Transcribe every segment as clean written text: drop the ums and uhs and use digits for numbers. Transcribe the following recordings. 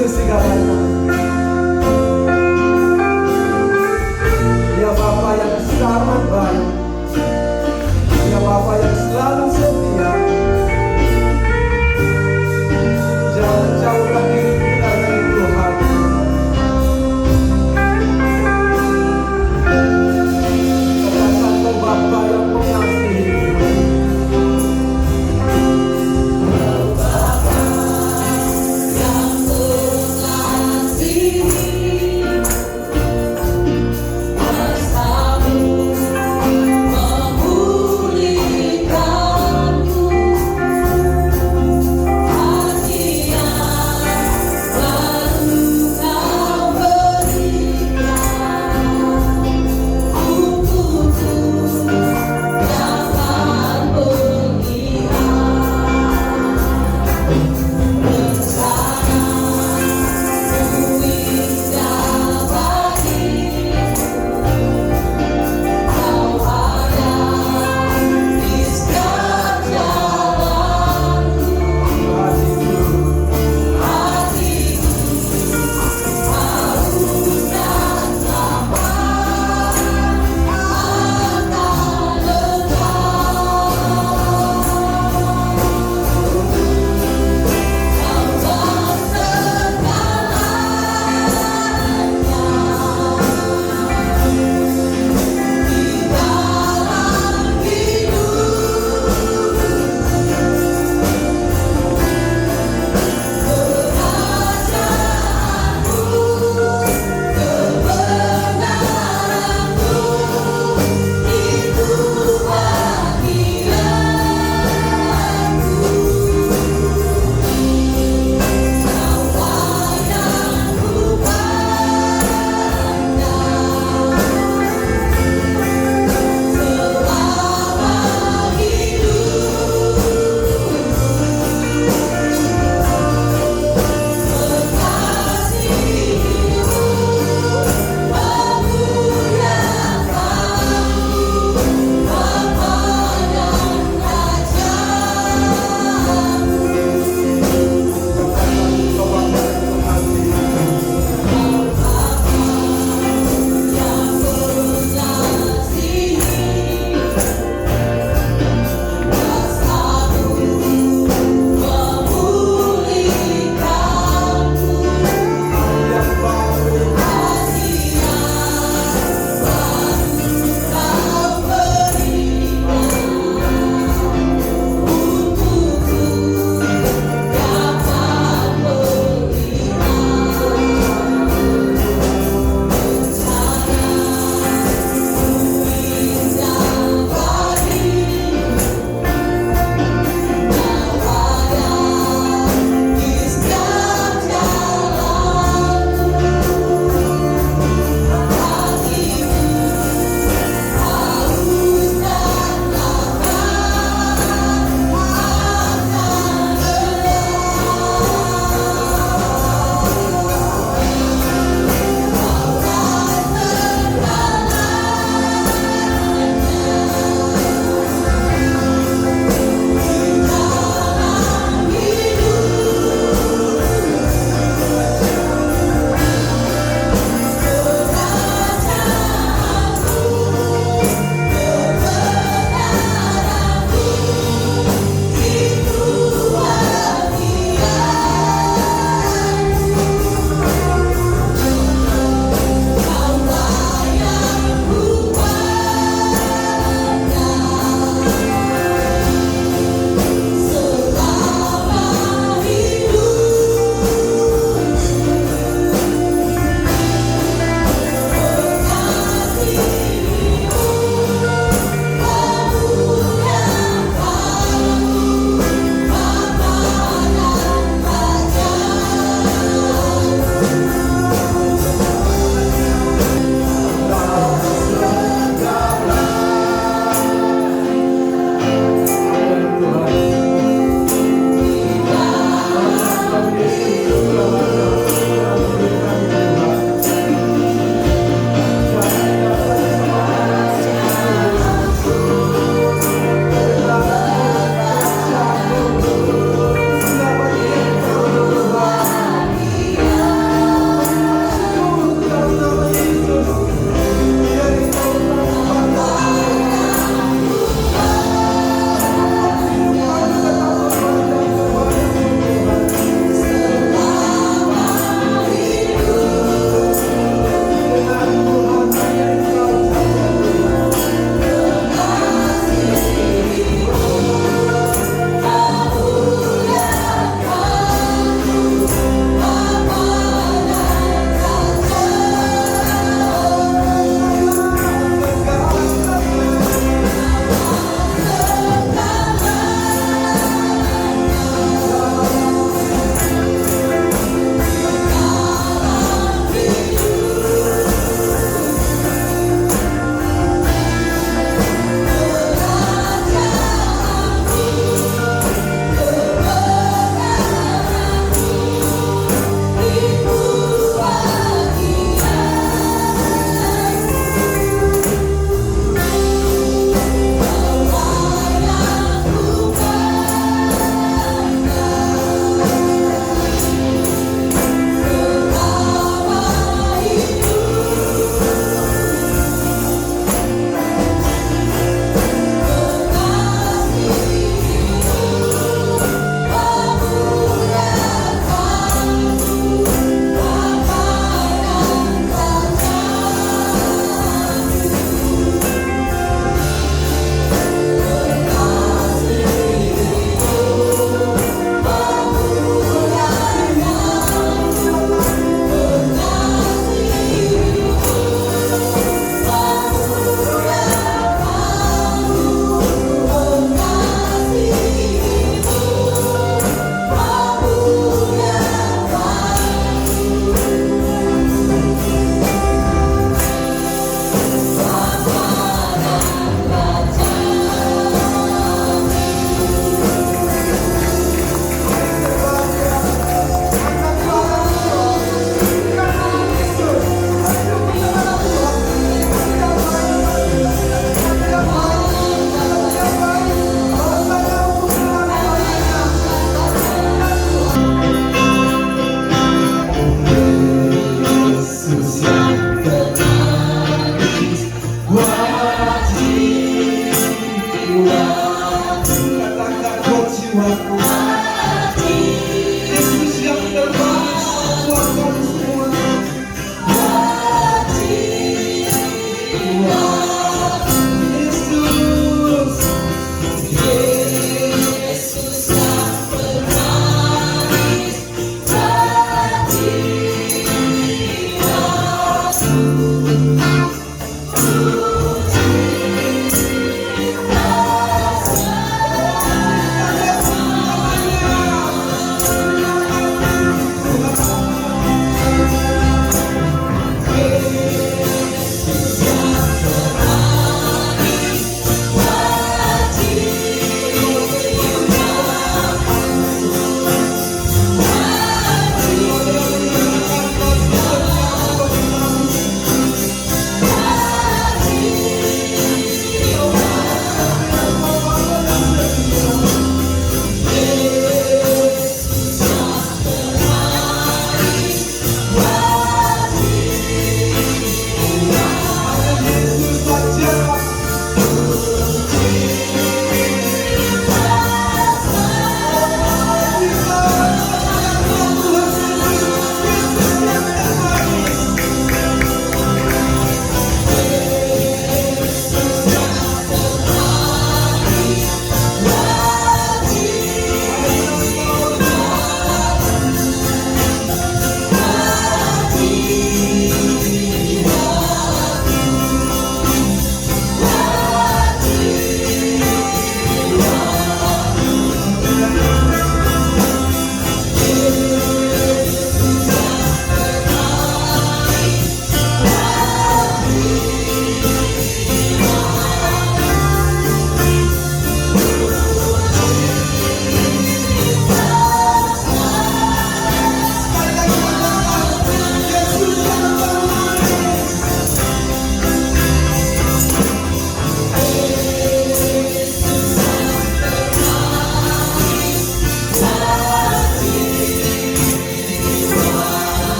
Yesus sigawan Ya Bapa yang sangat baik, Ya Bapa yang selalu setia. Jangan jauhkan diri kita dari Tuhan. Karena Engkau Bapa yang mengasihi. Bapa yang mengasihi.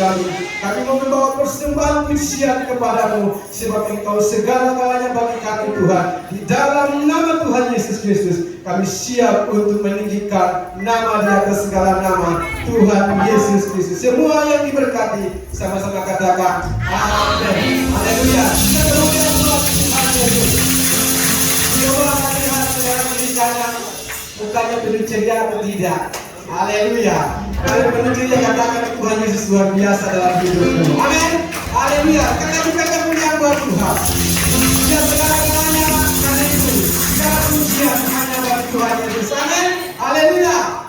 kami. Kami mau membawa persembahan pujian kepadamu, sebab Engkau segala-galanya bagi kami Tuhan. Di dalam nama Tuhan Yesus Kristus, kami siap untuk meninggikan nama di atas segala nama, Tuhan Yesus Kristus. Semua yang diberkati, sama-sama katakan amin. Haleluya. Kita kemudian Tuhan Yesus. Coba lihat saudara berikannya, mukanya penuh ceria atau tidak. Haleluya. Kalau penuh ceria, katakan Tuhan Yesus luar biasa dalam hidupmu. Amin. Haleluya. Katakan juga kemuliaan buat Tuhan. Ya segala-galanya karena itu, segala pujian hanya bagi Tuhan Yesus. Amin. Haleluya.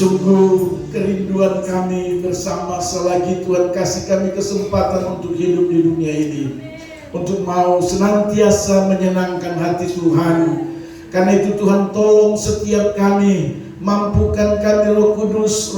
Sungguh kerinduan kami bersama selagi Tuhan kasih kami kesempatan untuk hidup di dunia ini, untuk mau senantiasa menyenangkan hati Tuhan. Karena itu Tuhan tolong setiap kami, mampukan kami Roh Kudus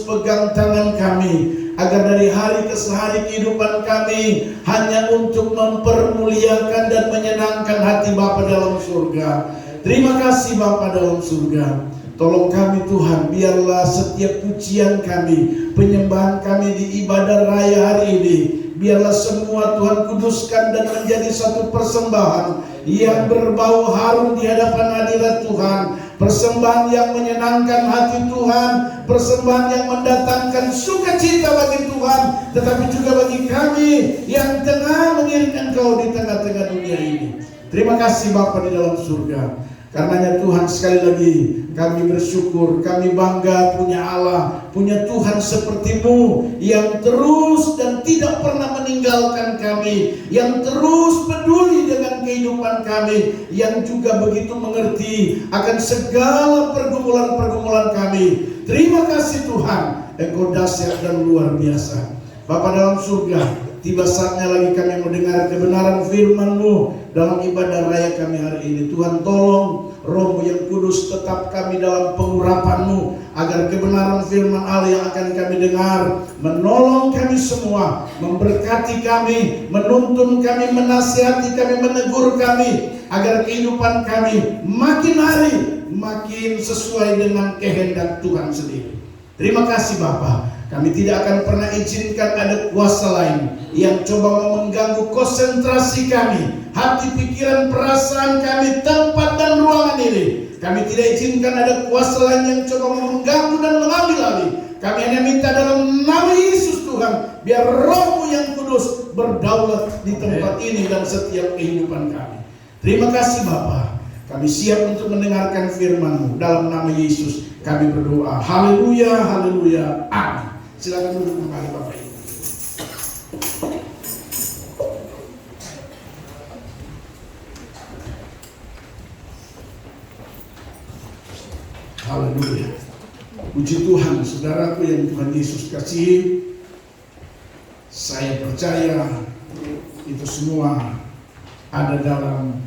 pegang tangan kami, agar dari hari ke hari kehidupan kami hanya untuk mempermuliakan dan menyenangkan hati Bapa dalam surga. Terima kasih Bapa dalam surga. Tolong kami Tuhan, biarlah setiap pujian kami, penyembahan kami di ibadah raya hari ini, biarlah semua Tuhan kuduskan dan menjadi satu persembahan yang berbau harum di hadapan hadirat Tuhan. Persembahan yang menyenangkan hati Tuhan, persembahan yang mendatangkan sukacita bagi Tuhan, tetapi juga bagi kami yang tengah mengiring Engkau di tengah-tengah dunia ini. Terima kasih Bapa di dalam surga. Karenanya Tuhan, sekali lagi kami bersyukur, kami bangga punya Allah, punya Tuhan seperti-Mu yang terus dan tidak pernah meninggalkan kami, yang terus peduli dengan kehidupan kami, yang juga begitu mengerti akan segala pergumulan-pergumulan kami. Terima kasih Tuhan, Engkau dahsyat dan luar biasa. Bapa dalam surga, tiba saatnya lagi kami mendengar kebenaran firman-Mu dalam ibadah raya kami hari ini. Tuhan tolong Roh-Mu yang kudus tetap kami dalam pengurapan-Mu, agar kebenaran firman Allah yang akan kami dengar menolong kami semua, memberkati kami, menuntun kami, menasihati kami, menegur kami, agar kehidupan kami makin hari makin sesuai dengan kehendak Tuhan sendiri. Terima kasih Bapa. Kami tidak akan pernah izinkan ada kuasa lain yang coba mau mengganggu konsentrasi kami, hati, pikiran, perasaan kami, tempat dan ruangan ini. Kami tidak izinkan ada kuasa lain yang coba mau mengganggu dan mengambil alih. Kami hanya minta dalam nama Yesus Tuhan, biar Roh-Mu yang kudus berdaulat di tempat ini dan setiap kehidupan kami. Terima kasih Bapa. Kami siap untuk mendengarkan firman-Mu. Dalam nama Yesus kami berdoa. Haleluya, haleluya, amin. Silakan duduk kembali Bapak Ibu. Haleluya. Puji Tuhan, saudaraku yang Tuhan Yesus kasihi. Saya percaya itu semua ada dalam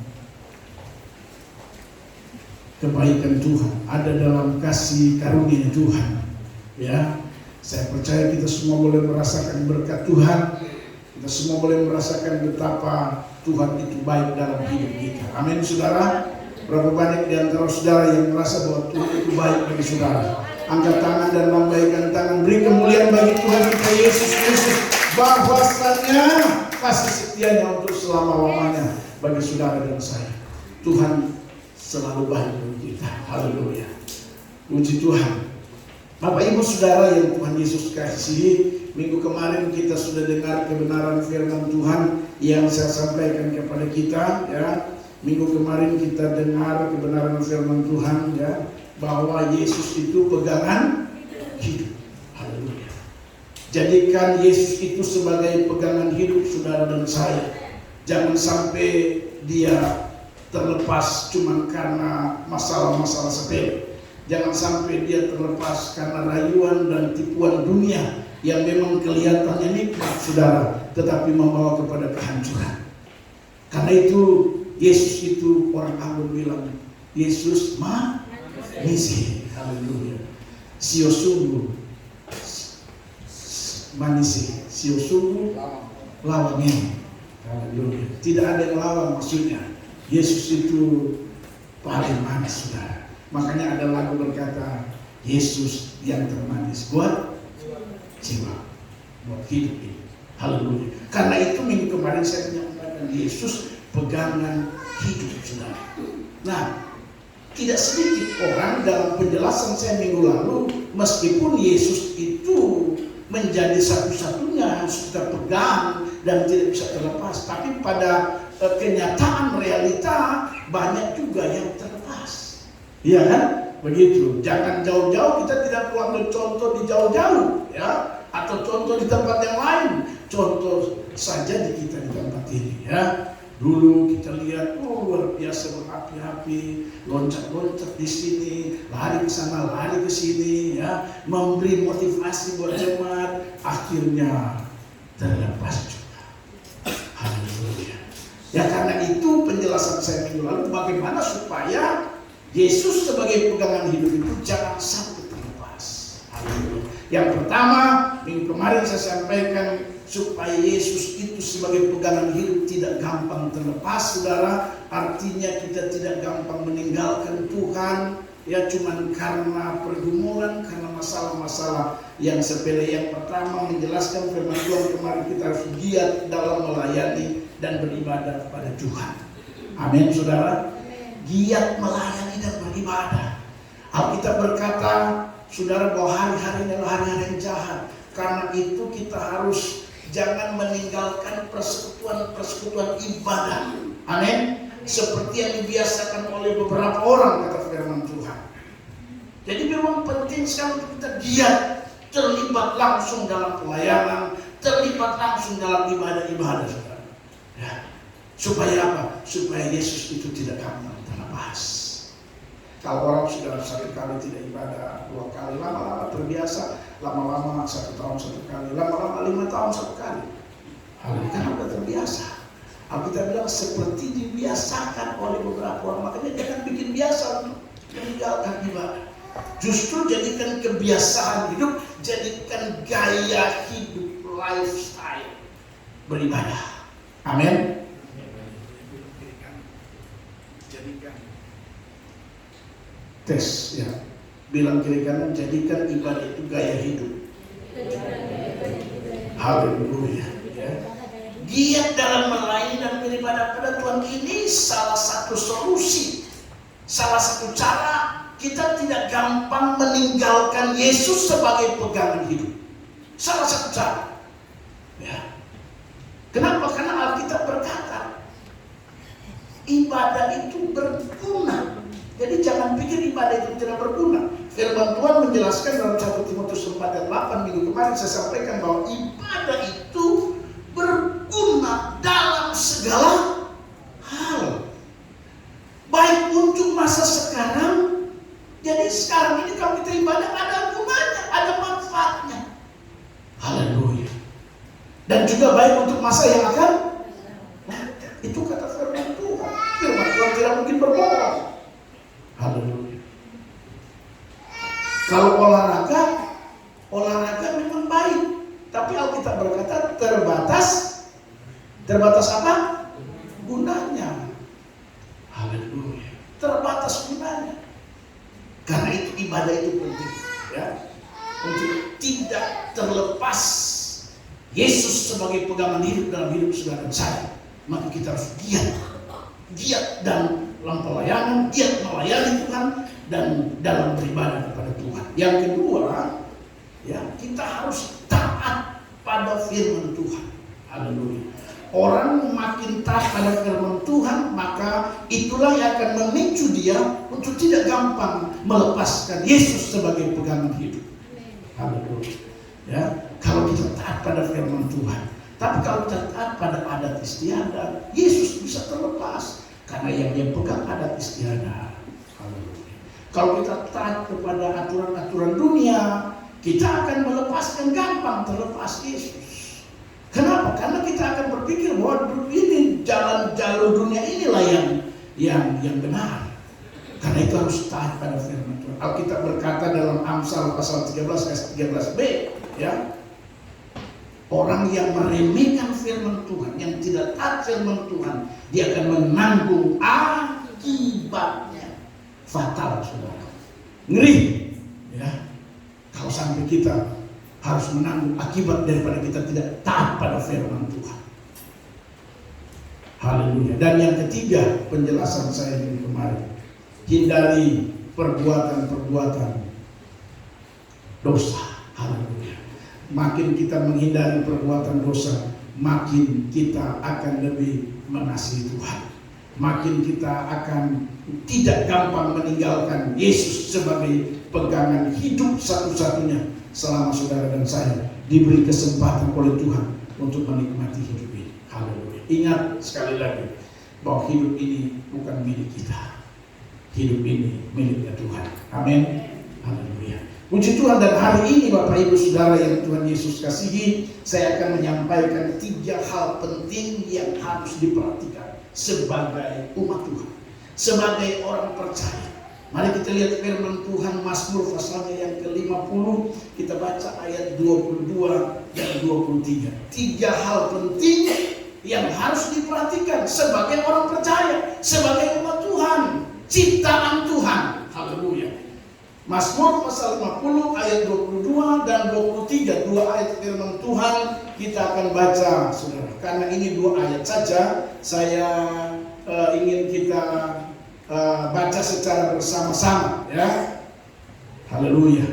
kebaikan Tuhan, ada dalam kasih karunia Tuhan. Ya. Saya percaya kita semua boleh merasakan berkat Tuhan. Kita semua boleh merasakan betapa Tuhan itu baik dalam hidup kita. Amin saudara. Berapa banyak di antara saudara yang merasa bahwa Tuhan itu baik bagi saudara? Angkat tangan dan lambaikan tangan. Beri kemuliaan bagi Tuhan kita Yesus Kristus, bahwasanya kasih setianya untuk selama-lamanya bagi saudara dan saya. Tuhan selalu baik bagi kita. Haleluya. Puji Tuhan. Bapak Ibu Saudara yang Tuhan Yesus kasihi, minggu kemarin kita sudah dengar kebenaran firman Tuhan yang saya sampaikan kepada kita, ya. Minggu kemarin kita dengar kebenaran firman Tuhan, ya, bahwa Yesus itu pegangan hidup. Haleluya. Jadikan Yesus itu sebagai pegangan hidup saudara dan saya. Jangan sampai dia terlepas cuma karena masalah-masalah sepele. Jangan sampai dia terlepas karena rayuan dan tipuan dunia yang memang kelihatannya nikmat saudara, tetapi membawa kepada kehancuran. Karena itu Yesus itu, orang Ambon bilang, Yesus manisi. Haleluya. Sio sungguh manisi, sio sungguh lawannya. Haleluya. Tidak ada yang lawan maksudnya. Yesus itu paling manis saudara. Makanya ada lagu berkata, Yesus yang termanis buat jiwa, buat hidup ini. Haleluya. Karena itu minggu kemarin saya menyampaikan Yesus pegangan hidup saudara. Nah, tidak sedikit orang dalam penjelasan saya minggu lalu, meskipun Yesus itu menjadi satu-satunya harus kita pegang dan tidak bisa terlepas, tapi pada kenyataan realita banyak juga yang terlepas. Iya kan? Begitu. Jangan jauh-jauh, kita tidak perlu ambil contoh di jauh-jauh, ya, atau contoh di tempat yang lain. Contoh saja di kita di tempat ini, ya. Dulu kita lihat, luar biasa berapi-api, loncat-loncat di sini, lari ke sana, lari ke sini, ya, memberi motivasi buat jemaat, akhirnya terlepas juga. Haleluya. Ya, karena itu penjelasan saya minggu lalu, bagaimana supaya Yesus sebagai pegangan hidup itu jangan sampai terlepas. Haleluya. Yang pertama, minggu kemarin saya sampaikan, supaya Yesus itu sebagai pegangan hidup tidak gampang terlepas, saudara. Artinya kita tidak gampang meninggalkan Tuhan, ya, cuman karena pergumulan, karena masalah-masalah yang sepele. Yang pertama, menjelaskan firman Tuhan kemarin, kita harus giat dalam melayani dan beribadah kepada Tuhan. Amin, saudara. Giat melayani dan beribadah. Alkitab berkata, saudara, bahwa hari-hari ini adalah hari-hari yang jahat. Karena itu kita harus jangan meninggalkan persekutuan ibadah. Amin. Seperti yang dibiasakan oleh beberapa orang, kata firman Tuhan. Jadi memang penting sekali untuk kita giat terlibat langsung dalam pelayanan, terlibat langsung dalam ibadah-ibadah, saudara. Ya. Supaya apa? Supaya Yesus itu tidak gampang terlepas. Kalau orang sudah satu kali tidak ibadah, 2 kali, lama-lama terbiasa, lama-lama 1 tahun 1 kali, lama-lama 5 tahun 1 kali. Karena sudah terbiasa. Alkitab bilang seperti dibiasakan oleh beberapa orang. Makanya jangan bikin biasa untuk meninggalkan ibadah. Justru jadikan kebiasaan hidup, jadikan gaya hidup, lifestyle beribadah. Amin. Tes, ya, bilang kiri kanan, jadikan ibadah itu gaya hidup. Haleluya, ya. Giat dalam melayani dan beribadah pada Tuhan ini salah satu solusi, salah satu cara kita tidak gampang meninggalkan Yesus sebagai pegangan hidup. Salah satu cara, ya. Kenapa? Karena Alkitab berkata ibadah itu berguna. Jadi jangan pikir ibadah itu tidak berguna. Firman Tuhan menjelaskan dalam 1 Timotius 4 ayat 8 minggu kemarin saya sampaikan bahwa ibadah itu berguna dalam segala hal. Baik untuk masa sekarang. Jadi sekarang ini kalau kita ibadah ada gunanya, ada manfaatnya. Haleluya. Dan juga baik untuk masa yang akan. Nah, itu kata firman Tuhan. Firman Tuhan tidak mungkin berbohong. Haleluya. Kalau olahraga memang baik, tapi Alkitab berkata terbatas apa? Gunanya. Haleluya. Terbatas gunanya. Karena itu ibadah itu penting, ya. Untuk tidak terlepas Yesus sebagai pegangan hidup dalam hidup saudara dan saya, maka kita harus giat dan dalam pelayanan, giat melayani Tuhan dan dalam beribadah kepada Tuhan. Yang kedua, ya, kita harus taat pada firman Tuhan. Haleluya. Orang makin taat pada firman Tuhan, maka itulah yang akan memicu dia untuk tidak gampang melepaskan Yesus sebagai pegangan hidup. Haleluya. Ya, kalau kita taat pada firman Tuhan. Tapi kalau kita taat pada adat istiadat, Yesus bisa terlepas. Karena yang dia pegang adat istiadat. Kalau kita taat kepada aturan-aturan dunia, kita akan melepaskan gampang terlepas Yesus. Kenapa? Karena kita akan berpikir bahwa ini jalan-jalan dunia inilah yang benar. Karena itu harus taat pada firman Tuhan. Alkitab berkata dalam Amsal pasal 13 ayat 13b, ya. Orang yang meremehkan firman Tuhan, yang tidak taat firman Tuhan, dia akan menanggung akibatnya. Fatal, saudara. Ngeri, ya. Kalau sampai kita harus menanggung akibat daripada kita tidak taat pada firman Tuhan. Haleluya. Dan yang ketiga, penjelasan saya ini kemarin, hindari perbuatan-perbuatan dosa. Haleluya. Makin kita menghindari perbuatan dosa, makin kita akan lebih mengasihi Tuhan. Makin kita akan tidak gampang meninggalkan Yesus sebagai pegangan hidup satu-satunya selama saudara dan saya diberi kesempatan oleh Tuhan untuk menikmati hidup ini. Haleluya. Ingat sekali lagi bahwa hidup ini bukan milik kita. Hidup ini miliknya Tuhan. Amin. Haleluya. Puji Tuhan, dan hari ini Bapak Ibu Saudara yang Tuhan Yesus kasihi, saya akan menyampaikan 3 hal penting yang harus diperhatikan sebagai umat Tuhan, sebagai orang percaya. Mari kita lihat firman Tuhan Mazmur pasalnya yang ke-50, kita baca ayat 22 dan 23. 3 hal penting yang harus diperhatikan sebagai orang percaya, sebagai umat Tuhan, ciptaan Tuhan. Haleluya. Mazmur pasal 50 ayat 22 dan 23, 2 ayat firman Tuhan kita akan baca, saudara. Karena ini 2 ayat saja, saya ingin kita baca secara bersama-sama, ya. Haleluya.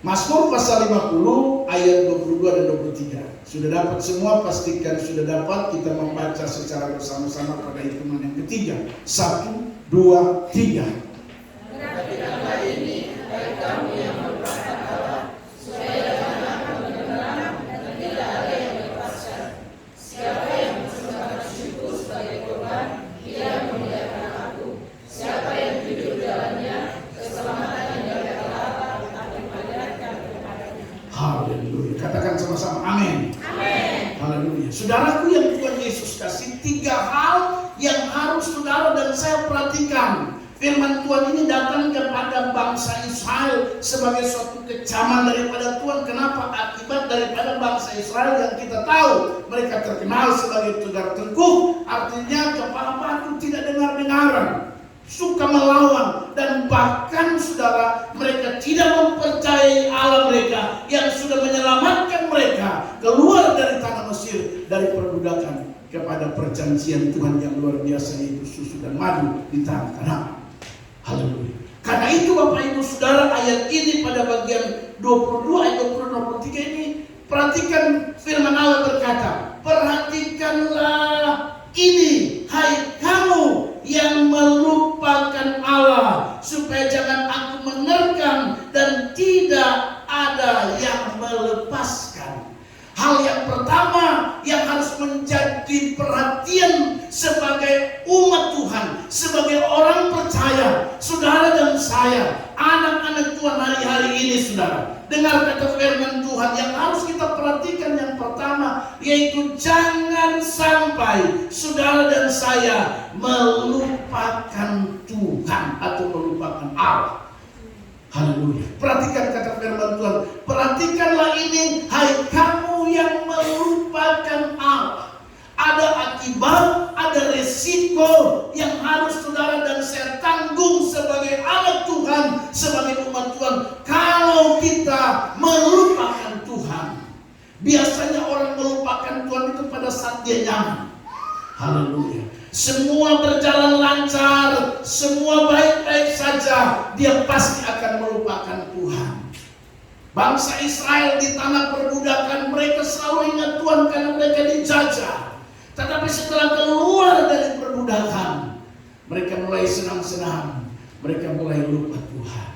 Mazmur pasal 50 ayat 22 dan 23. Sudah dapat semua? Pastikan sudah dapat. Kita membaca secara bersama-sama pada hitungan yang ketiga. 1, 2, 3. Perhatikanlah ini, baik kamu yang merupakan Allah, supaya jangan akan menyeberang dan tidak ada yang melepaskan. Siapa yang mempersembahkan syukur sebagai korban, dia memuliakan aku. Siapa yang jujur jalannya, keselamatan yang dari Allah akan diperlihatkan kepadanya. Haleluya. Katakan sama-sama amin. Amin. Haleluya. Saudaraku yang Tuhan Yesus kasih, 3 hal yang harus saudara dan saya perhatikan. Firman Tuhan ini datang kepada bangsa Israel sebagai suatu kecaman daripada Tuhan. Kenapa? Akibat daripada bangsa Israel yang kita tahu mereka terkenal sebagai tegar tengkuk, artinya kepala batu, tidak dengar-dengaran, suka melawan, dan bahkan saudara, mereka tidak mempercayai Allah mereka yang sudah menyelamatkan mereka keluar dari tanah Mesir, dari perbudakan kepada perjanjian Tuhan yang luar biasa, yaitu susu dan madu di tanah Kanaan. Haleluya. Karena itu Bapak Ibu Saudara, ayat ini pada bagian 22 ayat 23 ini, perhatikan firman Allah berkata, perhatikanlah ini, hai kamu yang melupakan Allah, supaya jangan aku menerkam dan tidak ada yang melepaskan. Hal yang pertama yang harus menjadi perhatian sebagai umat Tuhan, sebagai orang percaya, saudara dan saya, anak-anak Tuhan hari-hari ini, saudara, dengar kata firman Tuhan yang harus kita perhatikan. Yang pertama yaitu jangan sampai saudara dan saya melupakan Tuhan atau melupakan Allah. Haleluya. Perhatikan kata firman Tuhan. Perhatikanlah ini, hai kamu yang melupakan Allah. Ada akibat, ada resiko yang harus saudara dan saya tanggung sebagai anak Tuhan, sebagai umat Tuhan, kalau kita melupakan Tuhan. Biasanya orang melupakan Tuhan itu pada saat dia nyaman. Haleluya. Semua berjalan lancar, semua baik-baik saja, dia pasti akan melupakan Tuhan. Bangsa Israel di tanah perbudakan, mereka selalu ingat Tuhan karena mereka dijajah. Tetapi setelah keluar dari perbudakan, mereka mulai senang-senang, mereka mulai lupa Tuhan.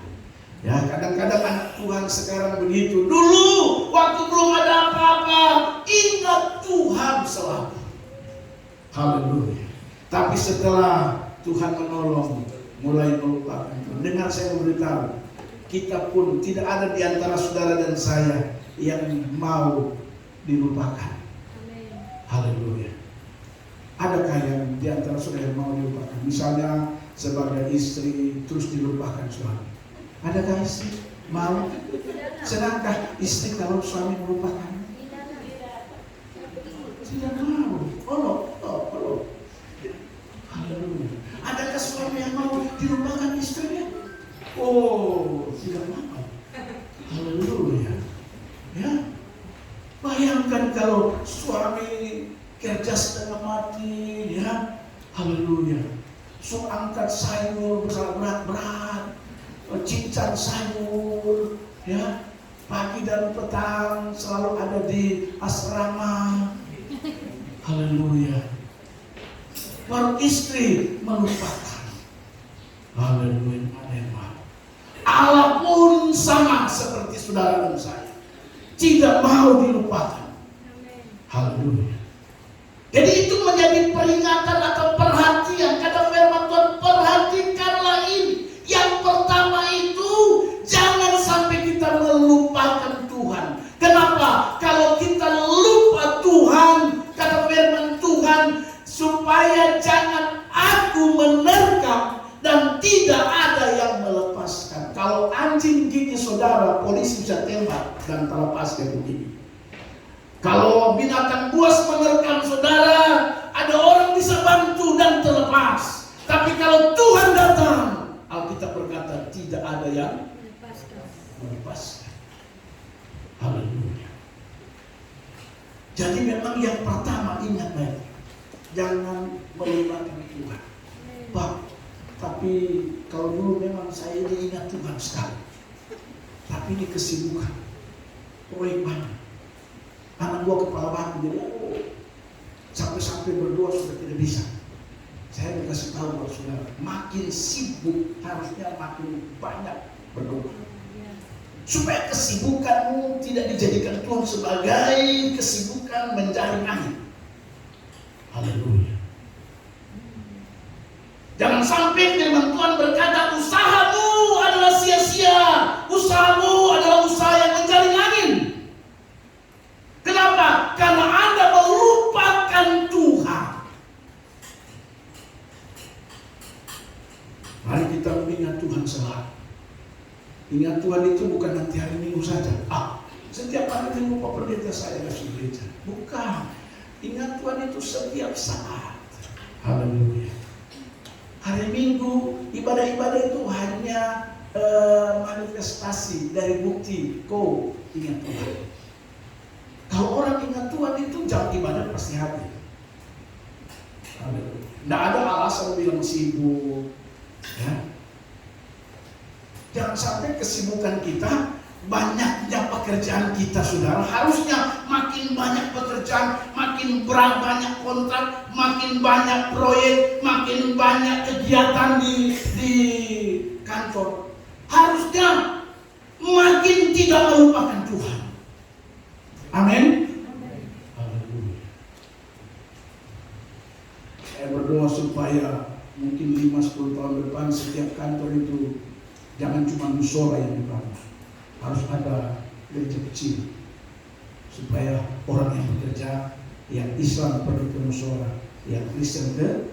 Ya, kadang-kadang anak Tuhan sekarang begitu. Dulu waktu belum ada apa-apa, ingat Tuhan selalu. Haleluya. Tapi setelah Tuhan menolong, mulai melupakan Tuhan. Dengar saya memberitahu, kita pun tidak ada di antara saudara dan saya yang mau dilupakan. Haleluya. Adakah yang di antara saudara yang mau dilupakan? Misalnya sebagai istri terus dilupakan suami. Adakah istri mau? Senangkah istri kalau suami melupakan? Tidak mau. Oh. Haleluya. Adakah suami yang mau dilupakan istrinya? Oh, tidak mau. Haleluya. Ya. Bayangkan kalau suami kerja setengah mati, ya. Haleluya. So angkat sayur besar berat-berat, cincang sayur, ya, pagi dan petang selalu ada di asrama. Haleluya. Baru istri melupakan. Haleluya. Allah pun sama seperti saudara dan saya, tidak mau dilupakan. Haleluya. Jadi itu menjadi peringatan atau perhatian. Kata firman Tuhan, perhatikanlah ini. Yang pertama itu, jangan sampai kita melupakan Tuhan. Kenapa? Kalau kita lupa Tuhan, kata firman Tuhan, supaya jangan aku menerkam dan tidak ada yang melepaskan. Kalau anjing gigi saudara, polisi bisa tembak dan terlepaskan begini. Kalau binatang buas menerkam saudara, ada orang bisa bantu dan terlepas. Tapi kalau Tuhan datang, Alkitab berkata tidak ada yang melepaskan. Haleluya. Jadi memang yang pertama ingat baik, jangan melupakan Tuhan. Pak, tapi kalau dulu memang saya ini ingat Tuhan sekali. Tapi ini kesibukan, proyek banyak. Anak gua kepala batu, jadi sampai berdoa sudah tidak bisa. Saya mau kasih tahu buat saudara, makin sibuk harusnya makin banyak berdoa. Supaya kesibukanmu tidak dijadikan Tuhan sebagai kesibukan mencari angin. Haleluya. Jangan sampai firman Tuhan berkata usahamu adalah sia-sia, usahamu adalah usaha yang mencari angin. Kenapa? Karena Anda melupakan Tuhan. Mari kita mengingat Tuhan selalu. Ingat Tuhan itu bukan nanti hari Minggu saja. Setiap hari Minggu Pak Pendeta saya kasih gereja. Bukan. Ingat Tuhan itu setiap saat. Haleluya. Hari Minggu ibadah-ibadah itu hanya manifestasi dari bukti kau ingat Tuhan. Kalau orang ingat Tuhan itu jam ibadah pasti hadir. Tidak ada alasan bilang sibuk. Ya. Jangan sampai kesibukan kita, banyaknya pekerjaan kita saudara. Harusnya makin banyak pekerjaan, makin banyak kontrak, makin banyak proyek, makin banyak kegiatan di kantor. Harusnya makin tidak melupakan Tuhan. Amin. Haleluya. Saya berdoa supaya mungkin 5-10 tahun depan setiap kantor itu jangan cuma mushola yang dibangun, harus ada gereja kecil supaya orang yang bekerja, yang Islam pergi ke mushola, yang Kristen ke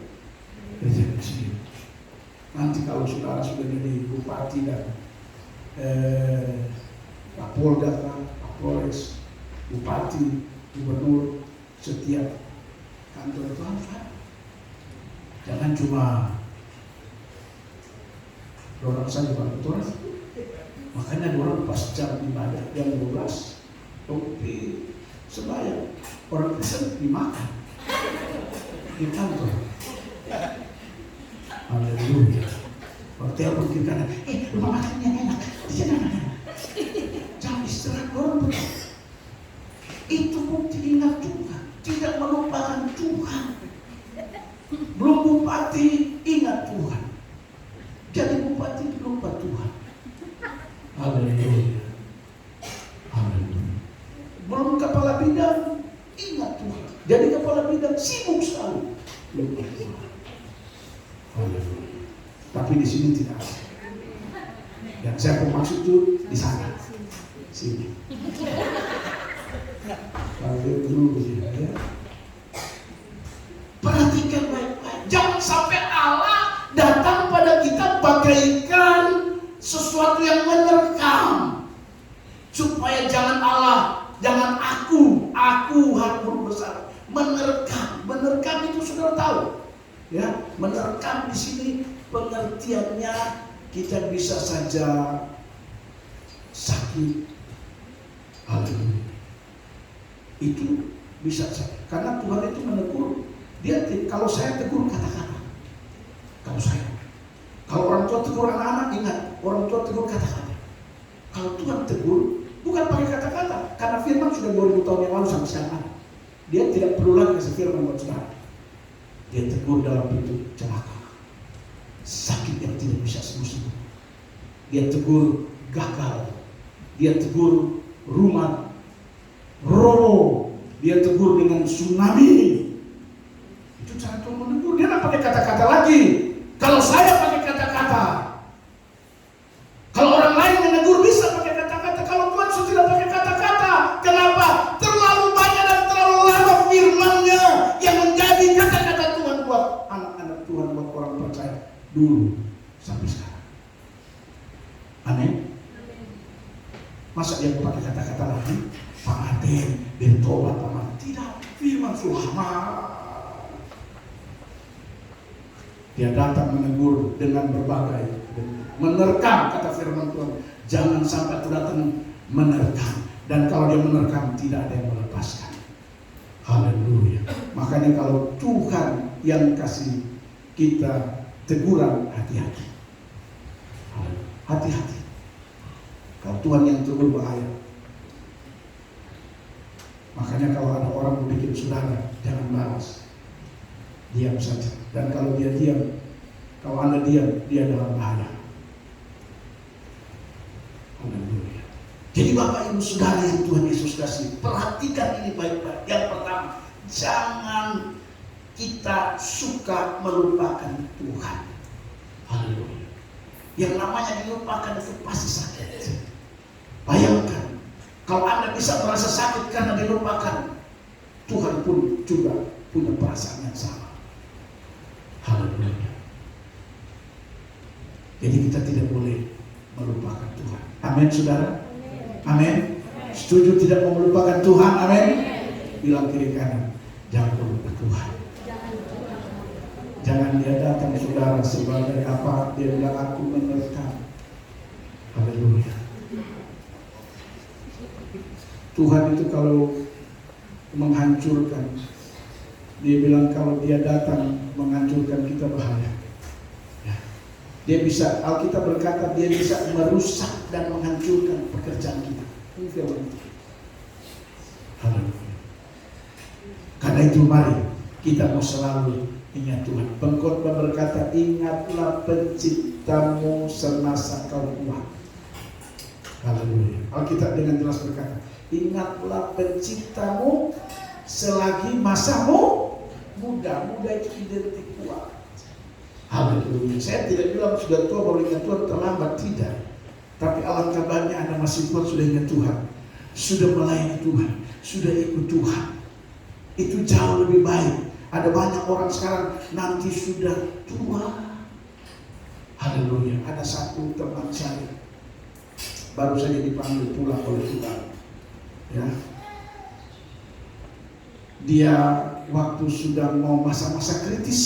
gereja kecil. Nanti kalau saudara sudah jadi bupati dan Kapolda, Kapolres, bupati, gubernur, setiap kantor itu harus ada. Jangan cuma dorong saja Pak Ketua. Makanya dorong pas jam ibadah jam 12 tapi sembahyang orang Kristen dimakan di kantor. Haleluya. Waktu yang kita rumah makannya enak di sana. Jangan istirahat dorong. Itu bukti ingat Tuhan, tidak melupakan Tuhan. Belum bupati ingat Tuhan, jadi bupati lupa Tuhan. Haleluya. Haleluya. Belum kepala bidang ingat Tuhan, jadi kepala bidang sibuk sekali lupa Tuhan. Haleluya. Tapi di sini tidak ada. Yang saya maksud itu di sana, sini. Haleluya. Ya. Perhatikan baik-baik. Jangan sampai Allah datang pada kita bagaikan sesuatu yang menerkam. Supaya jangan Allah, jangan aku harus besar. Menerkam itu sudah tahu. Ya, menerkam di sini pengertiannya kita bisa saja sakit. Haleluya. Itu bisa saja. Karena Tuhan itu menegur. Dia kalau saya tegur kata-kata. Kalau tahu saya. Kalau orang tua tegur anak-anak, ingat, orang tua tegur kata-kata. Kalau Tuhan tegur, bukan pakai kata-kata, karena firman sudah 2000 tahun yang lalu sampai sekarang. Dia tidak perlu lagi kasih firman buat saudara. Dia tegur dalam bentuk celaka, sakit yang tidak bisa sembuh-sembuh. Dia tegur gagal, dia tegur rumah robo, dia tegur dengan tsunami. Itu cara Tuhan menegur. Dia tidak pakai kata-kata lagi. Kalau saya pakai kata-kata, kalau orang lain menegur bisa pakai kata-kata. Kalau Tuhan sudah tidak pakai kata-kata, kenapa? Terlalu banyak dan terlalu lama firman-Nya yang menjadi kata-kata Tuhan buat anak-anak Tuhan, buat orang percaya dulu sampai sekarang. Amin. Masa dia pakai kata-kata lagi? Pak Aden, bertobat Pak Aden. Tidak, firman lama. Dia datang menegur dengan berbagai, menerkam, kata firman Tuhan. Jangan sampai itu datang menerkam. Dan kalau dia menerkam, tidak ada yang melepaskan. Haleluya. Makanya kalau Tuhan yang kasih kita teguran, hati-hati. Hati-hati. Kalau Tuhan yang tegur bahaya. Makanya kalau ada orang mau bikin saudara, jangan balas. Diam saja. Dan kalau dia diam, kalau Anda diam, dia dalam bahaya. Haleluya. Jadi Bapak Ibu Saudara yang Tuhan Yesus kasih, perhatikan ini baik-baik. Yang pertama, jangan kita suka melupakan Tuhan. Haleluya. Yang namanya dilupakan itu pasti sakit. Bayangkan, kalau Anda bisa merasa sakit karena dilupakan, Tuhan pun juga punya perasaan yang sama. Haleluya. Jadi kita tidak boleh melupakan Tuhan. Amin, saudara. Amin. Setuju tidak mau melupakan Tuhan? Amin. Bilang kiri kanan, jangan melupakan Tuhan. Jangan dia datang saudara sebagai apa? Dia bilang aku menerkam. Haleluya. Tuhan itu kalau menghancurkan, dia bilang kalau dia datang menghancurkan kita bahaya. Ya. Dia bisa, Alkitab berkata dia bisa merusak dan menghancurkan pekerjaan kita. Ini firman itu. Haleluya. Karena itu mari kita mau selalu ingat Tuhan. Pengkhotbah berkata, ingatlah penciptamu semasa kau kuat. Haleluya. Alkitab dengan jelas berkata, ingatlah penciptamu selagi masamu muda. Muda itu identik kuat. Haleluya. Saya tidak bilang sudah tua baru ingat Tuhan, terlambat, tidak. Tapi alangkah baiknya Anda masih kuat sudah ingat Tuhan, sudah melayani Tuhan, sudah ikut Tuhan. Itu jauh lebih baik. Ada banyak orang sekarang nanti sudah tua. Haleluya. Ada satu teman saya baru saja dipanggil pulang oleh Tuhan. Ya. Dia waktu sudah mau masa-masa kritis,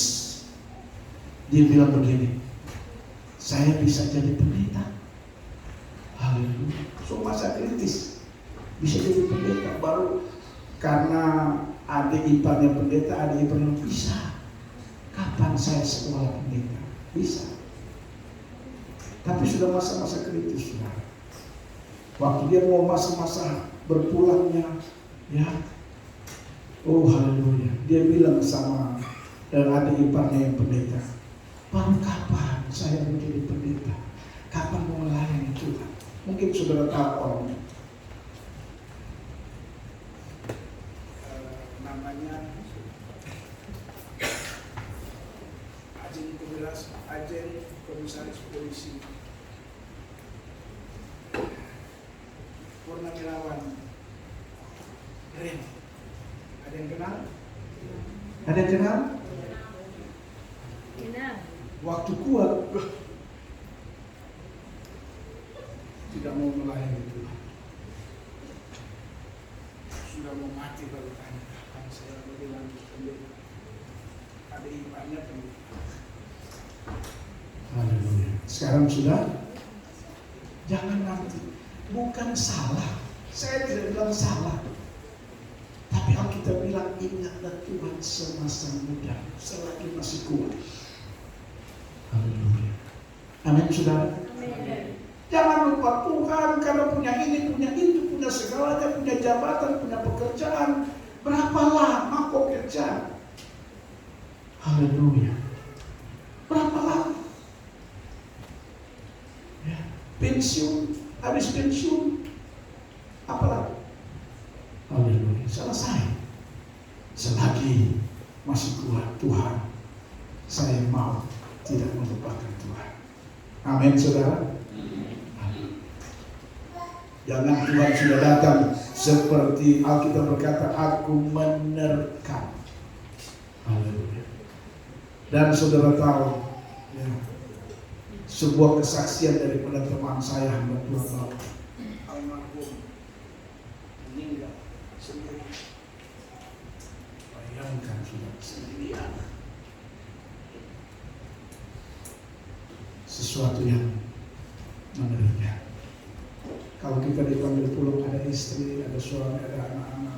dia bilang begini, saya bisa jadi pendeta. Haleluya. So masa kritis bisa jadi pendeta, baru karena adik iparnya pendeta, adik iparnya bisa. Kapan saya sekolah pendeta? Bisa. Tapi sudah masa-masa kritis, saudara. Waktu dia mau masa-masa berpulangnya, ya, oh haleluya, dia bilang sama adik iparnya yang pendeta, baru kapan saya menjadi pendeta? Kapan mau melayani Tuhan? Mungkin saudara tahu orangnya. Namanya Ajen Komisaris Polisi Purnawirawan Ren. Ada yang kenal? Ada yang kenal? Kenal. Waktu kuat tidak mau melayani Tuhan. Sudah mau mati baru tanya kapan saya boleh lanjut pendeta. Ada imannya pendeta. Haleluya. Sekarang sudah. Jangan nanti. Bukan salah. Saya tidak bilang salah. Tapi Alkitab bilang ingatlah Tuhan semasa muda, selagi masih kuat. Haleluya. Amin, saudara. Jangan lupa Tuhan karena punya ini, punya itu, punya segalanya, punya jabatan, punya pekerjaan. Berapa lama kau kerja? Haleluya. Berapa lama? Ya, pensiun, habis pensiun, apa lagi? Haleluya. Selesai. Selagi masih kuat Tuhan, saya mau tidak melupakan Tuhan. Amin, saudara. Jangan Tuhan sudah datang seperti Alkitab berkata, aku menerkam. Haleluya. Dan saudara tahu, ya, sebuah kesaksian daripada teman saya hamba Tuhan almarhum meninggal sendiri. Bayangkan sudah sendirian. Sesuatu yang mengerikan. Kalau kita dipanggil pulang ada istri, ada suami, ada anak-anak,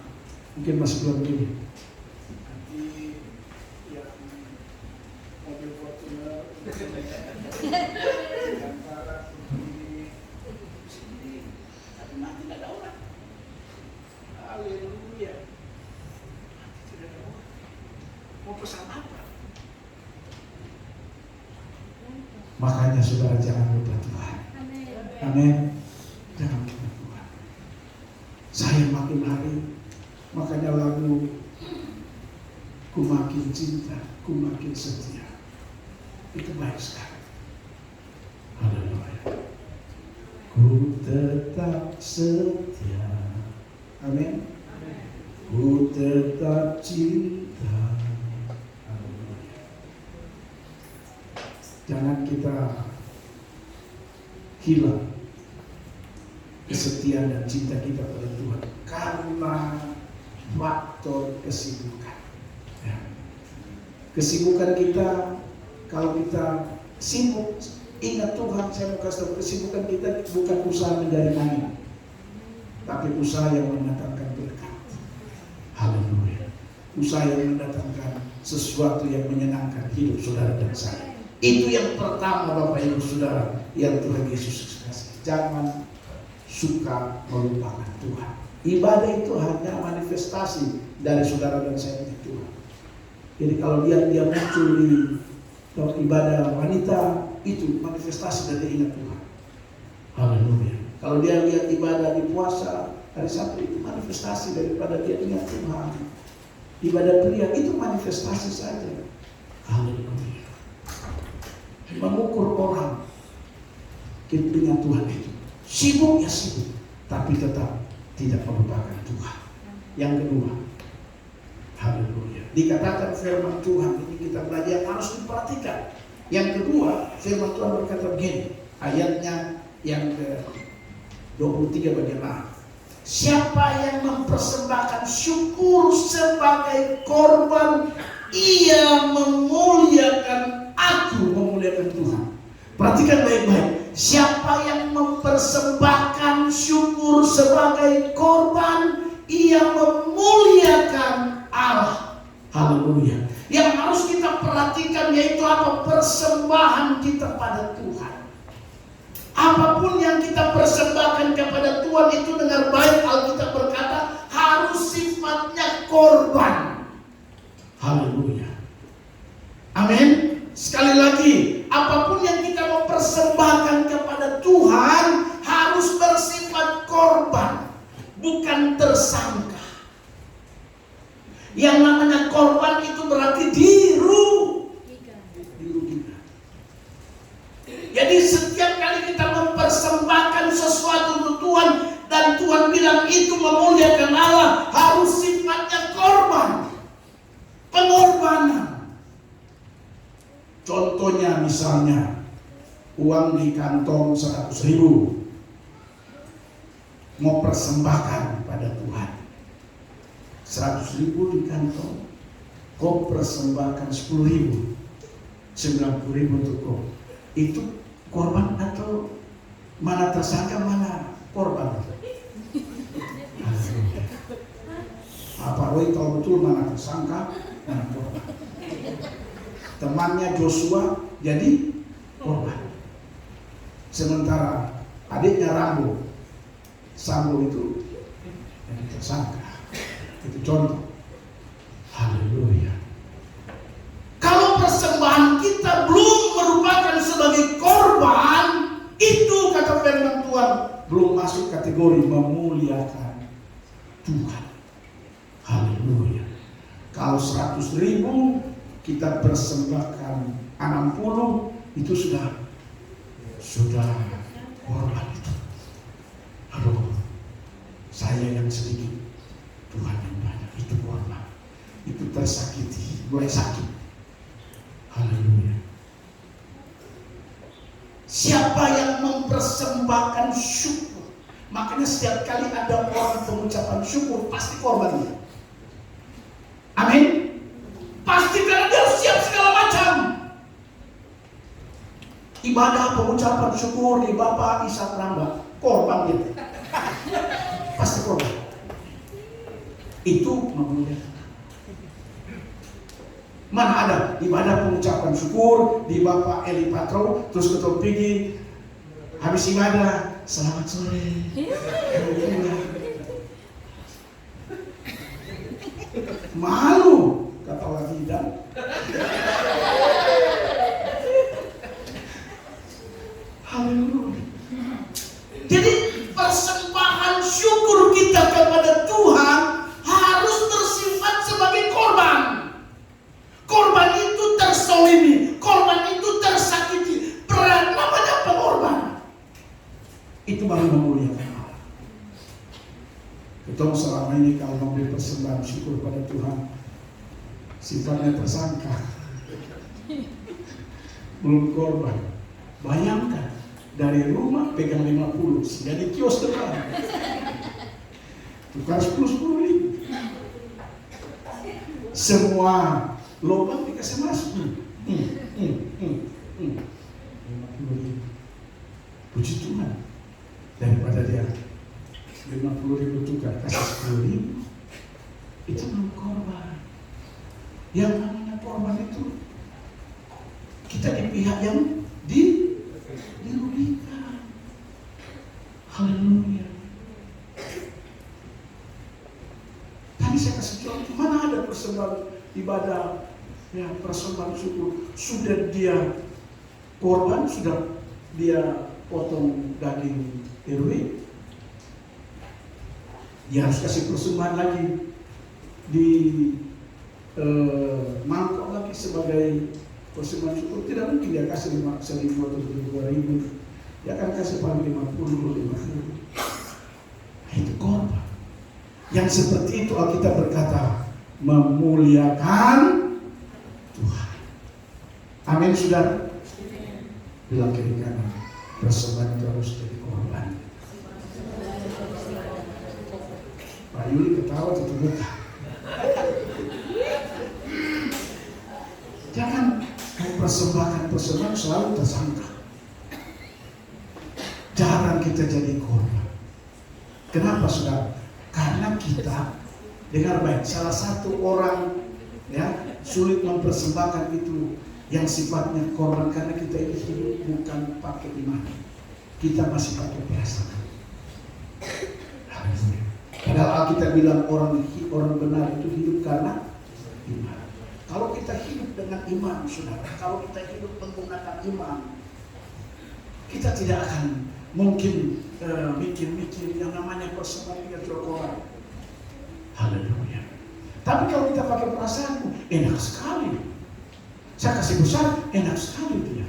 mungkin masih belum begini. Nanti yang mobil Fortuner antara begini, sini, tapi nanti tidak ada orang. Haleluya. Nanti tidak ada orang. Mau pesan apa? Makanya saudara jangan lupa Tuhan. Amin. Jangan lupa Tuhan. Saya makin hari, makanya lagu ku makin cinta, ku makin setia. Itu baik sekali. Haleluya. Ku tetap setia. Amin. Ku tetap cinta. Haleluya. Jangan kita hilang kesetiaan dan cinta kita pada Tuhan karena faktor kesibukan. Ya. Kesibukan kita, kalau kita sibuk, ingat Tuhan, saya mau kasih tahu, kesibukan kita bukan usaha mencari angin, tapi usaha yang mendatangkan berkat. Haleluya. Usaha yang mendatangkan sesuatu yang menyenangkan hidup saudara dan saya. Itu yang pertama Bapak Ibu Saudara yang Tuhan Yesus kasih. Jangan suka melupakan Tuhan. Ibadah itu hanya manifestasi dari saudara dan saya dengan Tuhan. Jadi kalau dia muncul di ibadah wanita, itu manifestasi dari ingat Tuhan. Haleluya. Kalau dia lihat ibadah di puasa hari Sabtu, itu manifestasi daripada dia ingat Tuhan. Ibadah pria itu manifestasi saja. Haleluya. Mengukur orang dengan Tuhan itu sibuk ya sibuk, tapi tetap tidak melupakan Tuhan. Yang kedua, haleluya, dikatakan firman Tuhan ini kita belajar harus diperhatikan. Yang kedua, firman Tuhan berkata begini, ayatnya yang ke-23 bagian A. Siapa yang mempersembahkan syukur sebagai korban, ia memuliakan aku, memuliakan Tuhan. Perhatikan baik-baik. Siapa yang mempersembahkan syukur sebagai korban, ia memuliakan Allah. Haleluya. Yang harus kita perhatikan yaitu apa? Persembahan kita pada Tuhan. Apapun yang kita persembahkan kepada Tuhan itu dengan baik, Alkitab berkata harus sifatnya korban. Haleluya. Amin. Sekali lagi, apapun yang kita mempersembahkan kepada Tuhan harus bersifat korban, bukan tersangka. Yang namanya korban itu berarti dirugikan. Jadi setiap kali kita mempersembahkan sesuatu untuk Tuhan dan Tuhan bilang itu memuliakan Allah, harus sifatnya korban, pengorbanan. Contohnya misalnya uang di kantong 100.000 mau persembahkan pada Tuhan, 100.000 di kantong, kau persembahkan 10.000, 90.000 untuk kau. Itu korban atau mana tersangka, mana korban? Apa Roy tahu betul mana tersangka, mana korban? Temannya Joshua jadi adiknya Rambo. Sambo itu yang tersangka. Itu contoh. Haleluya. Kalau persembahan kita belum merupakan sebagai korban, itu kata firman Tuhan belum masuk kategori memuliakan Tuhan. Haleluya. Kalau 100.000 kita persembahkan 60, itu sudah korban itu. Halo, saya yang sedikit, Tuhan yang banyak, itu korban. Itu tersakiti, mulai sakit. Haleluya. Siapa yang mempersembahkan syukur, makanya setiap kali ada orang pengucapan syukur pasti korbannya. Amin. Pasti, karena dia harus siap segala macam. Ibadah pengucapan syukur di Bapak Ishak Ramba, korban gitu. Pasti korban. Itu memuliakan. Mana ada ibadah pengucapan syukur di Bapak Eli Patro, terus ketua pergi habis ibadah, selamat sore. Malu kata orang tidak. Haleluya. Jadi persembahan syukur kita kepada Tuhan harus bersifat sebagai korban. Korban itu tersolimi, korban itu tersakiti. Peran namanya pengorbanan. Itu baru memuliakan Allah. Kita selama ini kalau memberi persembahan syukur pada Tuhan, sifatnya tersangka, belum korban. Bayangkan, dari rumah pegang 50, sehingga di kios depan tukar 10.000. Semua lubang dikasih masuk. 50.000. Puji Tuhan. Daripada dia 50.000 tukar kasih 10.000, itu belum korban. Yang namanya korban itu kita di pihak yang dirugikan. Haleluya. Tadi saya kasih contoh, mana ada persembahan ibadah, ya persembahan syukur, sudah dia korban, sudah dia potong daging RW, dia harus kasih persembahan lagi di mangkok lagi sebagai persembahan syukur. Tidak mungkin dia kasih 1.000 atau 2.000, dia akan kasih paling 50. Itu korban. Yang seperti itu Alkitab berkata memuliakan Tuhan. Amin, saudara. Bilang kiri kanan, persembahan itu harus jadi korban. Pak Yuli ketawa tutup muka. Jangan mempersembahkan persembahan selalu tersangka. Jarang kita jadi korban. Kenapa, saudara? Karena kita, dengar baik, salah satu orang ya sulit mempersembahkan itu yang sifatnya korban, karena kita ini hidup bukan pakai iman, kita masih pakai perasaan. Padahal Alkitab bilang orang benar itu hidup karena iman. Kalau kita hidup dengan iman, saudara, kalau kita hidup menggunakan iman, kita tidak akan mungkin mikir-mikir yang namanya persembahan yang korban. Haleluya. Tapi kalau kita pakai perasaan, enak sekali. Saya kasih besar, enak sekali dia.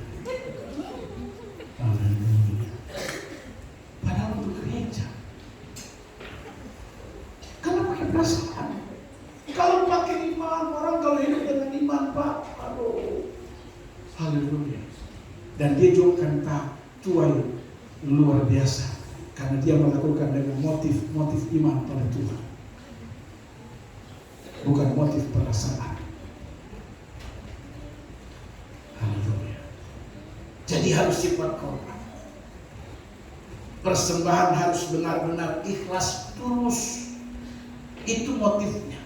Haleluya. Padahal untuk gereja. Kalau pakai perasaan, kalau pakai iman, orang kalau hidup dengan iman, Pak, aduh, haleluya. Dan dia juga kan tak tuai luar biasa, karena dia melakukan dengan motif iman pada Tuhan, bukan motif perasaan. Haleluya. Jadi harus sifat korban. Persembahan harus benar-benar ikhlas, tulus. Itu motifnya.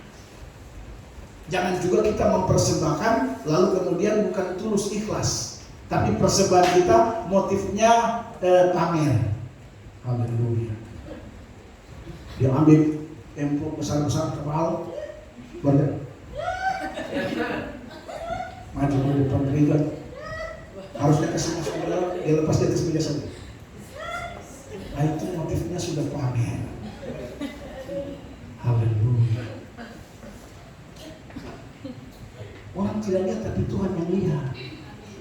Jangan juga kita mempersembahkan lalu kemudian bukan tulus ikhlas, tapi persembahan kita motifnya pamer. Haleluya. Dia ambil tempo besar-besar tebal, boleh maju ke depan gereja, harusnya kasih masuk ke dalam, dia lepas di atas meja saja. Nah itu motifnya sudah pamer. Haleluya. Orang tidak lihat tapi Tuhan yang lihat.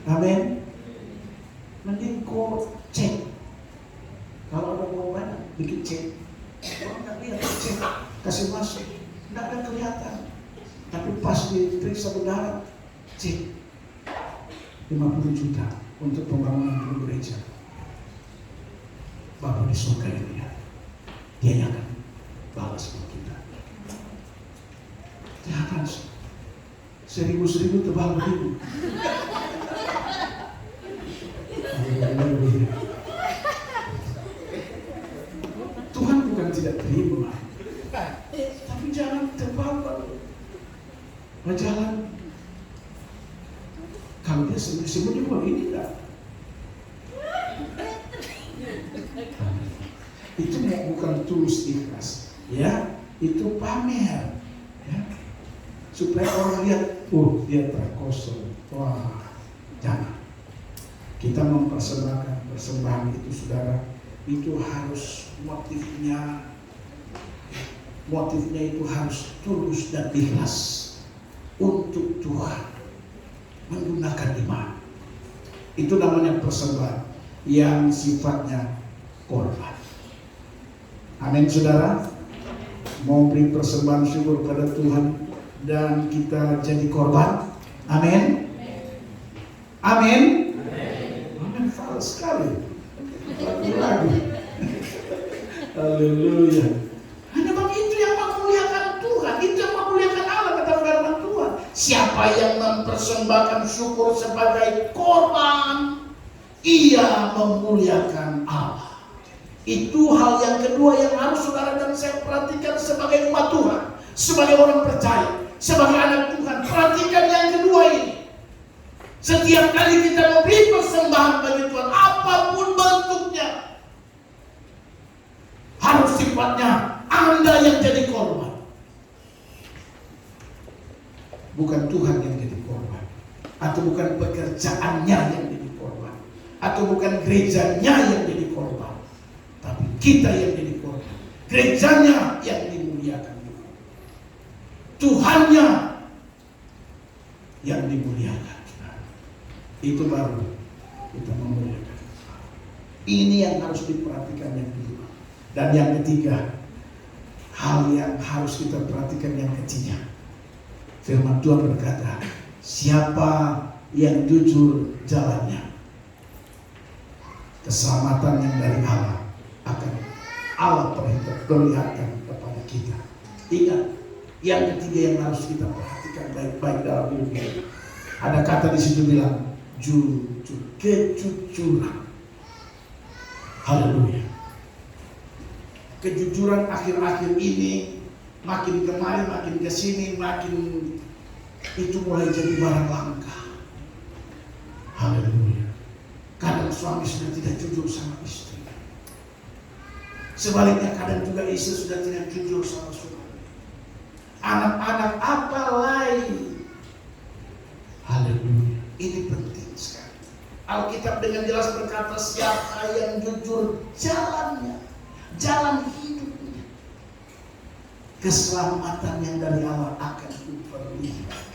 Amin. Mending kau cek. Kalau ada momen bikin cek. Orang nggak lihat cek, kasih masuk, nggak akan kelihatan. Tapi pas diperiksa benar, cek 50 juta untuk pembangunan gereja. Bapak di surga ini ya, dia yang akan balas buat kita. Jangan 1000 tebal beribu. Tuhan bukan tidak terima, tapi jangan tebal jalan. Kalau dia sebut juga ini enggak. Itu bukan tulus ikhlas, ya, itu pamer, ya, supaya orang lihat, oh dia terkosong, wah, jangan. Kita mempersembahkan persembahan itu, saudara, itu harus motifnya itu harus tulus dan ikhlas untuk Tuhan, menggunakan iman. Itu namanya persembahan yang sifatnya korban. Amin, saudara. Mau beri persembahan syukur pada Tuhan dan kita jadi korban. Amin. Amin. Amin. Fals sekali. Lagu-lagu. Haleluya. Hanya begitu yang memuliakan Tuhan. Itu yang memuliakan Allah, kata firman Tuhan. Siapa yang mempersembahkan syukur sebagai korban, ia memuliakan Allah. Itu hal yang kedua yang harus saudara dan saya perhatikan sebagai umat Tuhan, sebagai orang percaya, sebagai anak Tuhan. Perhatikan yang kedua ini. Setiap kali kita memberi persembahan bagi Tuhan, apapun bentuknya, harus sifatnya Anda yang jadi korban. Bukan Tuhan yang jadi korban, atau bukan pekerjaannya yang jadi korban, atau bukan gerejanya yang jadi korban. Tapi kita yang jadi korban, gerejanya yang dimuliakan Tuhan, Tuhannya yang dimuliakan. Itu baru kita memuliakan. Ini yang harus diperhatikan yang kedua. Dan yang ketiga, hal yang harus kita perhatikan yang ketiga. Firman Tuhan berkata, siapa yang jujur jalannya, keselamatan yang dari Allah akan Allah perlihatkan kepada kita. Ingat, yang ketiga yang harus kita perhatikan baik-baik dalam hidup kita. Ada kata di situ bilang jujur, kejujuran. Haleluya. Kejujuran akhir-akhir ini makin kemari, makin kesini, makin itu mulai jadi barang langka. Haleluya. Kadang suami sudah tidak jujur sama istri. Sebaliknya kadang juga istri sudah tidak jujur sama suami. Anak-anak apa lain. Haleluya. Ini penting sekali. Alkitab dengan jelas berkata, siapa yang jujur jalannya, jalan hidupnya, keselamatan yang dari Allah akan diperlihatkan.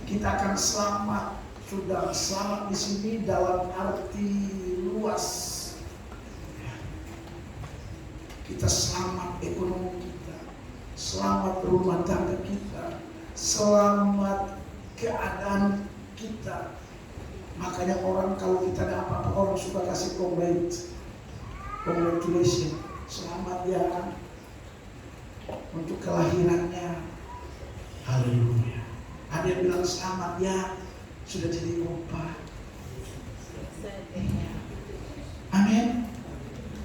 Kita akan selamat. Sudah selamat di sini dalam arti luas. Kita selamat ekonomi kita, selamat rumah tangga kita, selamat keadaan kita. Makanya orang kalau kita ada apa-apa, orang suka kasih congratulation, selamat ya untuk kelahirannya. Haleluya. Ada yang bilang selamat ya sudah jadi opa. Amin.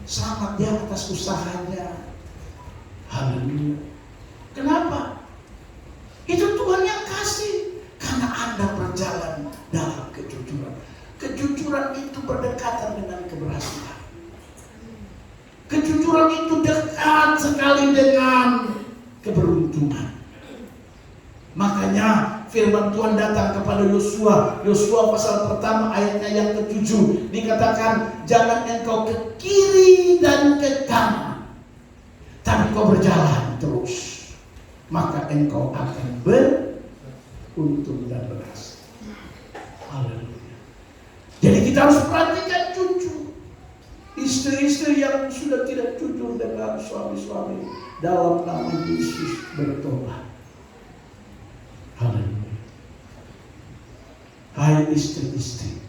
Selamat dia atas usahanya. Haleluya. Kenapa? Itu Tuhan yang kasih. Karena Anda berjalan dalam kejujuran. Kejujuran itu berdekatan dengan keberhasilan. kejujuran itu dekat sekali dengan keberuntungan. Makanya firman Tuhan datang kepada Yosua. Yosua pasal pertama ayatnya yang ke-7 dikatakan, jangan engkau ke kiri dan ke kanan, tapi kau berjalan terus, maka engkau akan beruntung dan berhasil. Haleluya. Jadi kita harus perhatikan jujur. Istri-istri yang sudah tidak jujur dengan suami-suami, dalam nama Yesus bertobat. Haleluya. Hai istri-istri,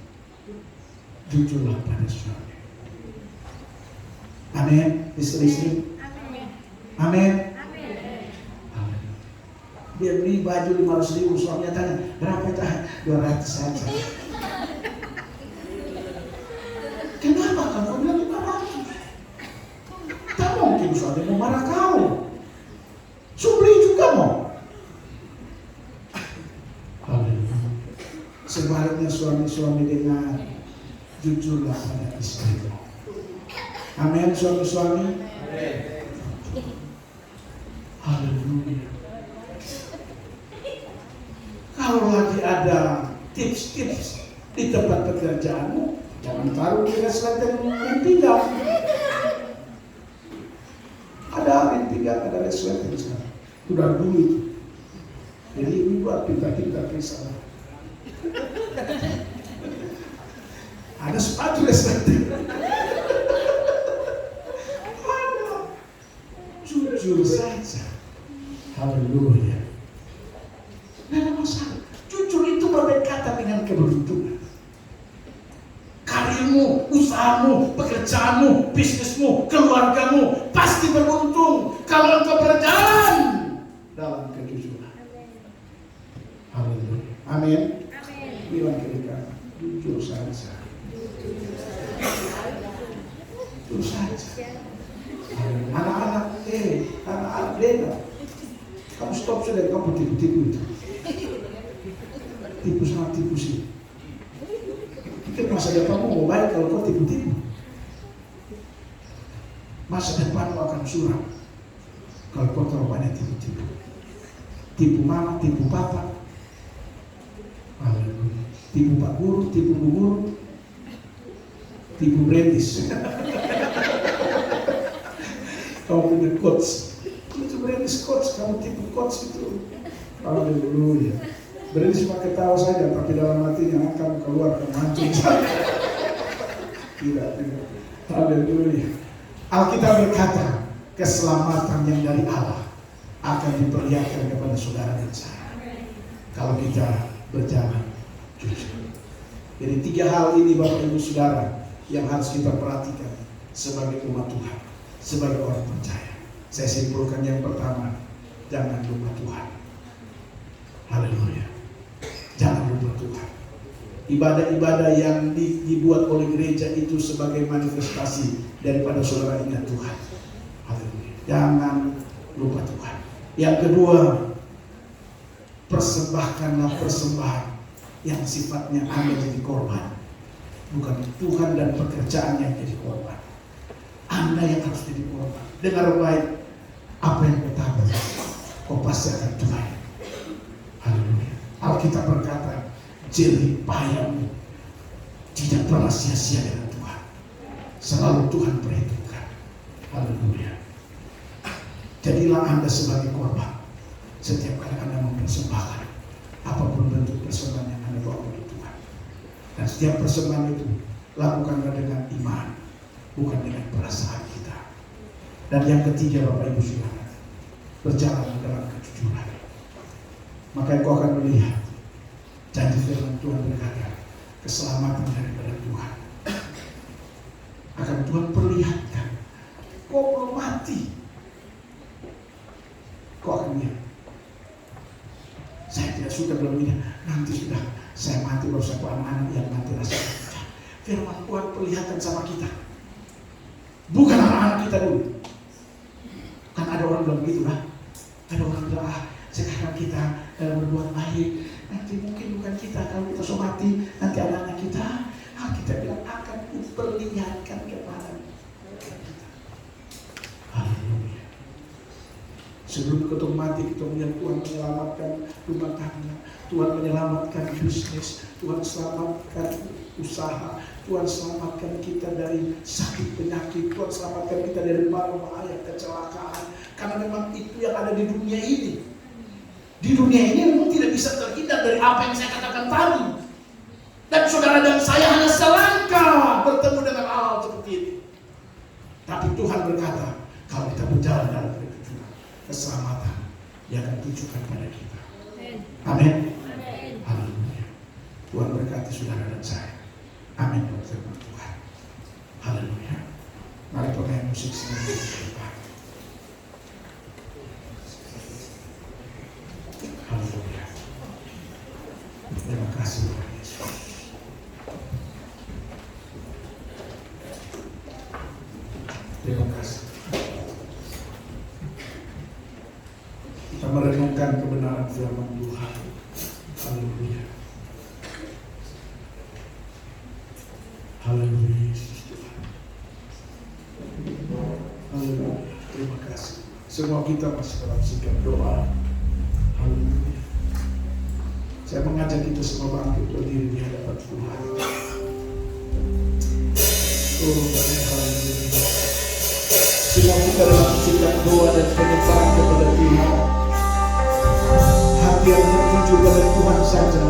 jujurlah pada suami. Amin. Istri-istri. Amin. Haleluya. Dia beli baju 500.000, suaminya tanya, berapa itu? 200 saja. Kenapa kamu bilang 500? Tak mungkin suami mau marah kau. Subli juga mau. Sebaliknya suami-suami dengar, jujurlah pada istrimu. Amin, suami-suami. Haleluya. Kalau lagi ada tips-tips di tempat pekerjaanmu, jangan taruh di resleting pinggang. Ada pinggang, ada resleting sekarang. Udah dulu itu. Jadi ini buat pintar-pintar kisah. Ada sepatu resleting. Jujur saja. Haleluya. Tidak ada masalah. Jujur itu berdekatan dengan keberuntungan. Karirmu, usahamu, pekerjaanmu, bisnismu, keluargamu pasti beruntung kalau engkau berjalan dalam kejujuran. Haleluya. Amin. Bilang kiri-kanan, jujur saja. Jujur saja. Anak-anak, anak-anak Lena, kamu stop sudah, kamu tipu-tipu itu. Tipu sama tipu sih. Itu masa depanmu mau baik kalau kau tipu-tipu. Masa depanmu akan suram kalau kau terlalu banyak tipu-tipu. Tipu mama, tipu papa. Haleluya. Tipu pak guru, tipu bu guru, tipu brandis. Kamu punya coach, itu brandis coach, kamu tipu coach itu. Haleluya. Brandis cuma ketawa saja, tapi dalam hatinya akan keluar ke mancing. Tidak. Haleluya. Alkitab berkata, keselamatan yang dari Allah akan diperlihatkan kepada saudara dan saya kalau kita berjalan jujur. Jadi 3 hal ini Bapak Ibu Saudara yang harus kita perhatikan sebagai umat Tuhan, sebagai orang percaya. Saya simpulkan yang pertama, jangan lupa Tuhan. Haleluya. Jangan lupa Tuhan. Ibadah-ibadah yang dibuat oleh gereja itu sebagai manifestasi daripada saudara ingat Tuhan. Haleluya. Jangan lupa Tuhan. Yang kedua, persembahkanlah persembahan yang sifatnya Anda jadi korban, bukan Tuhan dan pekerjaan yang jadi korban. Anda yang harus jadi korban. Dengar baik, apa yang kau tabur, kau pasti akan tuai. Haleluya. Alkitab berkata, jerih payahmu tidak pernah sia-sia dengan Tuhan. Selalu Tuhan perhitungkan. Haleluya. Jadilah Anda sebagai korban setiap kali Anda mempersembahkan apapun bentuk persembahan yang Anda bawa untuk Tuhan. Dan setiap persembahan itu lakukanlah dengan iman, bukan dengan perasaan kita. Dan yang ketiga Bapak Ibu Saudara, berjalan dalam kejujuran. Maka engkau akan melihat janji firman Tuhan berkata, keselamatan daripada Tuhan akan Tuhan perlihatkan. Kau belum mati, kau akan lihat. Saya tidak suka belum ini, nanti sudah saya mati baru saya anak-anak yang nanti rasanya pecah. Firman Tuhan perlihatkan sama kita, bukan anak-anak kita dulu. Kan ada orang bilang begitu lah. Ada orang bilang, sekarang kita berbuat baik, nanti mungkin bukan kita, kalau kita sudah mati, nanti anak-anak kita, kita bilang akan diperlihatkan kepada kita. Sebelum kita mati, kita melihat Tuhan menyelamatkan rumah tangga, Tuhan menyelamatkan bisnis, Tuhan selamatkan usaha, Tuhan selamatkan kita dari sakit penyakit, Tuhan selamatkan kita dari bahaya kecelakaan. Karena memang itu yang ada di dunia ini. Di dunia ini memang tidak bisa terhindar dari apa yang saya katakan tadi. Dan saudara dan saya hanya selangkah bertemu dengan hal seperti ini. Tapi Tuhan berkata, kalau kita berjalan dalam ketujuan, keselamatan yang akan tunjukkan pada kita. Amin. Haleluya. Tuhan berkati saudara dan saya. Amin. Firman Tuhan. Haleluya. Mari pemain musik sendiri depan. Haleluya. Terima kasih Tuhan Yesus. Terima kasih. Kita merenungkan kebenaran firman Tuhan. Haleluya. Haleluya Yesus Tuhan. Haleluya. Terima kasih. Semua kita masih dalam sikap doa. Haleluya. Saya mengajak kita semua bangkit berdiri di hadapan Tuhan. Oh, haleluya. Semua kita dalam sikap doa dan penyesalan kepada Tuhan. Hati yang tertuju pada Tuhan saja.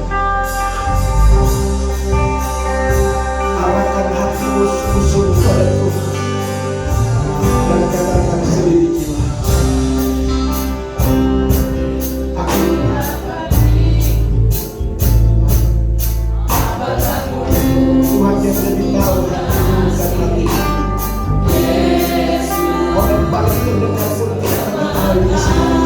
Arahkan hatimu sungguh-sungguh pada Tuhan. Dan katakan selidikilah. Tuhan yang lebih tahu hatimu dan hatimu. Orang paling terdengar pun tidak mengetahui isi.